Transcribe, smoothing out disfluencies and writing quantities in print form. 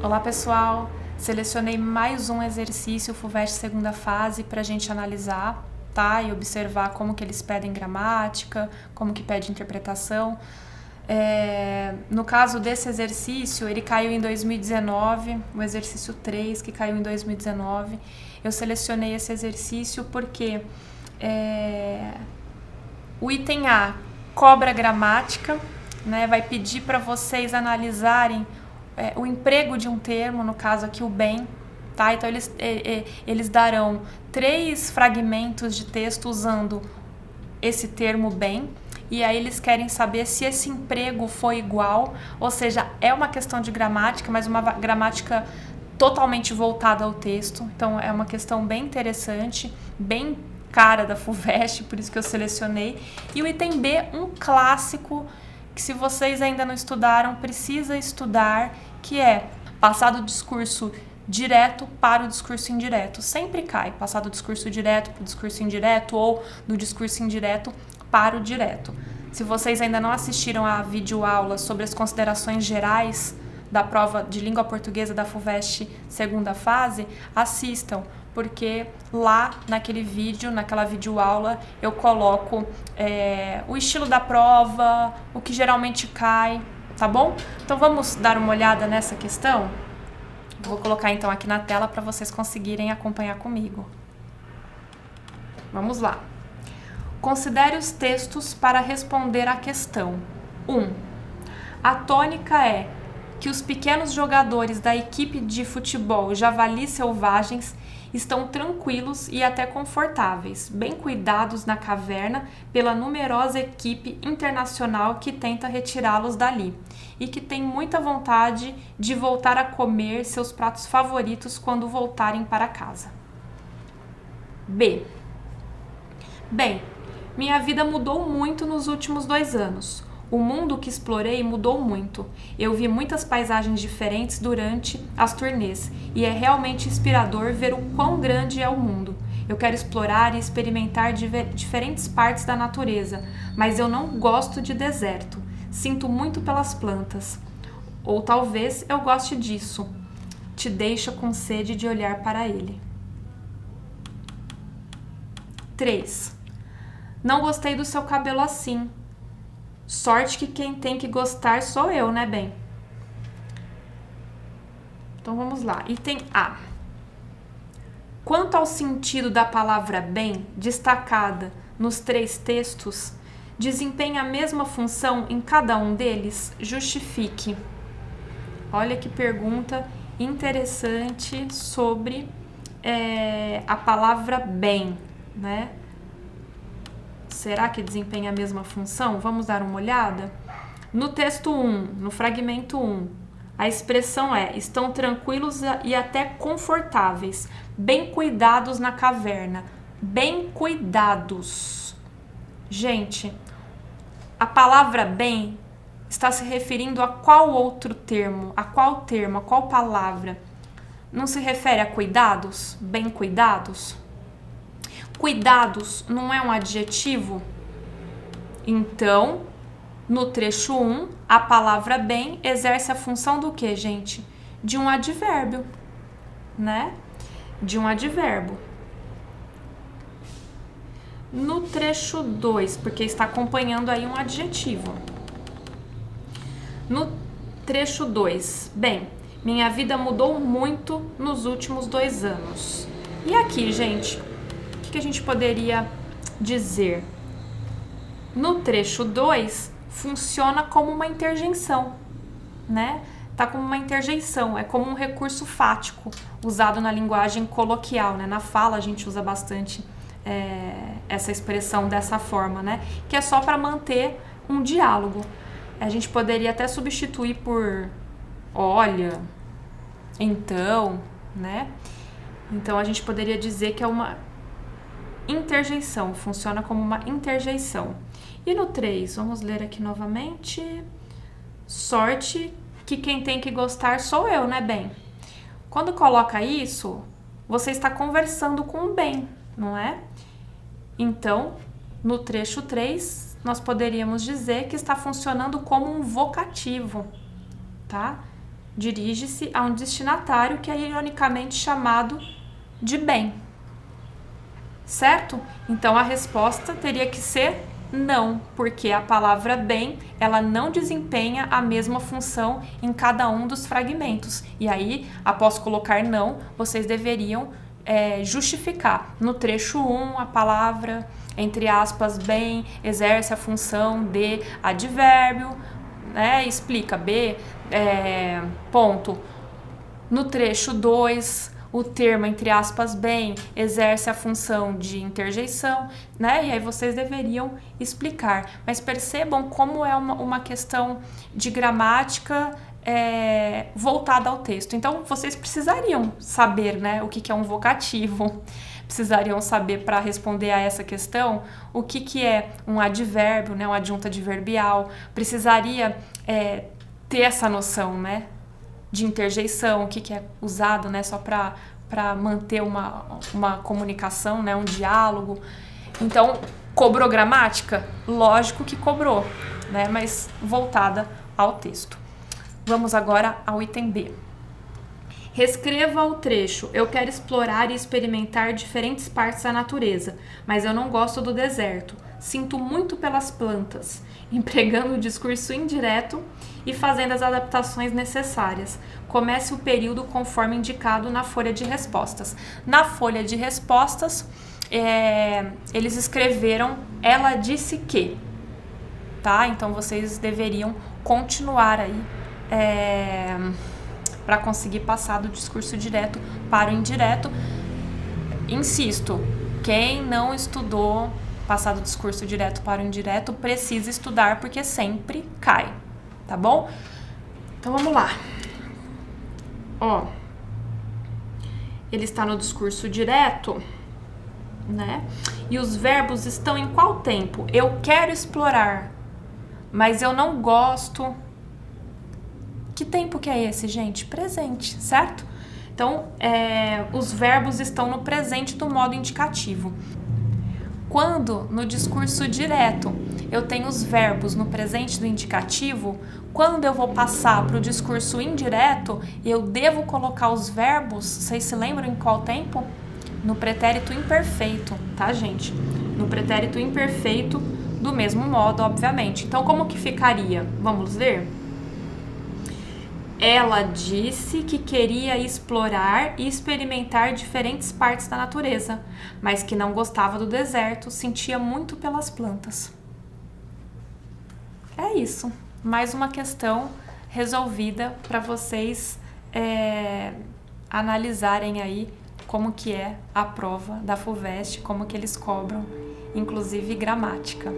Olá pessoal, selecionei mais um exercício FUVEST segunda fase para a gente analisar, tá? E observar como que eles pedem gramática, como que pede interpretação. No caso desse exercício, ele caiu em 2019, o exercício 3 que caiu em 2019. Eu selecionei esse exercício porque o item A cobra gramática, né? Vai pedir para vocês analisarem o emprego de um termo, no caso aqui o bem, tá? Então eles darão 3 fragmentos de texto usando esse termo bem, e aí eles querem saber se esse emprego foi igual, ou seja, é uma questão de gramática, mas uma gramática totalmente voltada ao texto. Então é uma questão bem interessante, bem cara da FUVEST, por isso que eu selecionei. E o item B, um clássico que, se vocês ainda não estudaram, precisa estudar, que é passar do discurso direto para o discurso indireto. Sempre cai, passar do discurso direto para o discurso indireto ou do discurso indireto para o direto. Se vocês ainda não assistiram a videoaula sobre as considerações gerais da prova de língua portuguesa da FUVEST segunda fase, assistam, porque lá naquele vídeo, naquela videoaula, eu coloco o estilo da prova, o que geralmente cai, tá bom? Então vamos dar uma olhada nessa questão? Vou colocar então aqui na tela para vocês conseguirem acompanhar comigo. Vamos lá. Considere os textos para responder à questão. 1. A tônica é que os pequenos jogadores da equipe de futebol Javalis Selvagens estão tranquilos e até confortáveis, bem cuidados na caverna pela numerosa equipe internacional que tenta retirá-los dali e que tem muita vontade de voltar a comer seus pratos favoritos quando voltarem para casa. B. Bem, minha vida mudou muito nos últimos 2 anos. O mundo que explorei mudou muito. Eu vi muitas paisagens diferentes durante as turnês e é realmente inspirador ver o quão grande é o mundo. Eu quero explorar e experimentar diferentes partes da natureza, mas eu não gosto de deserto. Sinto muito pelas plantas. Ou talvez eu goste disso. Te deixa com sede de olhar para ele. 3. Não gostei do seu cabelo assim. Sorte que quem tem que gostar sou eu, né, bem? Então vamos lá. Item A. Quanto ao sentido da palavra bem, destacada nos 3 textos, desempenha a mesma função em cada um deles? Justifique. Olha que pergunta interessante sobre a palavra bem, né? Será que desempenha a mesma função? Vamos dar uma olhada? No texto 1, no fragmento 1, a expressão é: estão tranquilos e até confortáveis, bem cuidados na caverna. Bem cuidados. Gente, a palavra bem está se referindo a qual outro termo? A qual termo? A qual palavra? Não se refere a cuidados? Bem cuidados? Cuidados não é um adjetivo? Então, no trecho 1, a palavra bem exerce a função do quê, gente? De um advérbio, né? De um advérbio. No trecho 2, porque está acompanhando aí um adjetivo. No trecho 2, bem, minha vida mudou muito nos últimos 2 anos. E aqui, gente, o que a gente poderia dizer? No trecho 2, funciona como uma interjeição, né? Tá como uma interjeição, é como um recurso fático usado na linguagem coloquial, né? Na fala a gente usa bastante essa expressão dessa forma, né? Que é só para manter um diálogo. A gente poderia até substituir por olha, então, né? Então a gente poderia dizer que é uma interjeição, funciona como uma interjeição. E no 3, vamos ler aqui novamente. Sorte que quem tem que gostar sou eu, né, bem? Quando coloca isso, você está conversando com o bem, não é? Então, no trecho 3, nós poderíamos dizer que está funcionando como um vocativo, tá? dirige-se a um destinatário que é ironicamente chamado de bem. Certo? Então a resposta teria que ser não, porque a palavra bem, ela não desempenha a mesma função em cada um dos fragmentos. E aí, após colocar não, vocês deveriam justificar. No trecho 1, a palavra, entre aspas, bem, exerce a função de advérbio, né? Explica B, ponto. No trecho 2, o termo, entre aspas, bem, exerce a função de interjeição, né? E aí vocês deveriam explicar. Mas percebam como é uma questão de gramática voltada ao texto. Então, vocês precisariam saber, né, o que é um vocativo. Precisariam saber, para responder a essa questão, o que é um advérbio, né, um adjunto adverbial. Precisaria ter essa noção, né, de interjeição, o que é usado, né, só para manter uma comunicação, né, um diálogo. Então, cobrou gramática? Lógico que cobrou, né, mas voltada ao texto. Vamos agora ao item B. Reescreva o trecho. Eu quero explorar e experimentar diferentes partes da natureza, mas eu não gosto do deserto. Sinto muito pelas plantas, empregando o discurso indireto e fazendo as adaptações necessárias. Comece o período conforme indicado na folha de respostas. Na folha de respostas, eles escreveram ela disse que, tá? Então vocês deveriam continuar aí para conseguir passar do discurso direto para o indireto. Insisto, quem não estudou passar do discurso direto para o indireto precisa estudar, porque sempre cai, tá bom? Então vamos lá. Ele está no discurso direto, né? E os verbos estão em qual tempo? Eu quero explorar, mas eu não gosto. Que tempo que é esse, gente? Presente, certo? Então, os verbos estão no presente do modo indicativo. Quando, no discurso direto, eu tenho os verbos no presente do indicativo, quando eu vou passar para o discurso indireto, eu devo colocar os verbos, vocês se lembram em qual tempo? No pretérito imperfeito, tá, gente? No pretérito imperfeito, do mesmo modo, obviamente. Então, como que ficaria? Vamos ver? Ela disse que queria explorar e experimentar diferentes partes da natureza, mas que não gostava do deserto, sentia muito pelas plantas. É isso. Mais uma questão resolvida para vocês analisarem aí como que é a prova da FUVEST, como que eles cobram, inclusive gramática.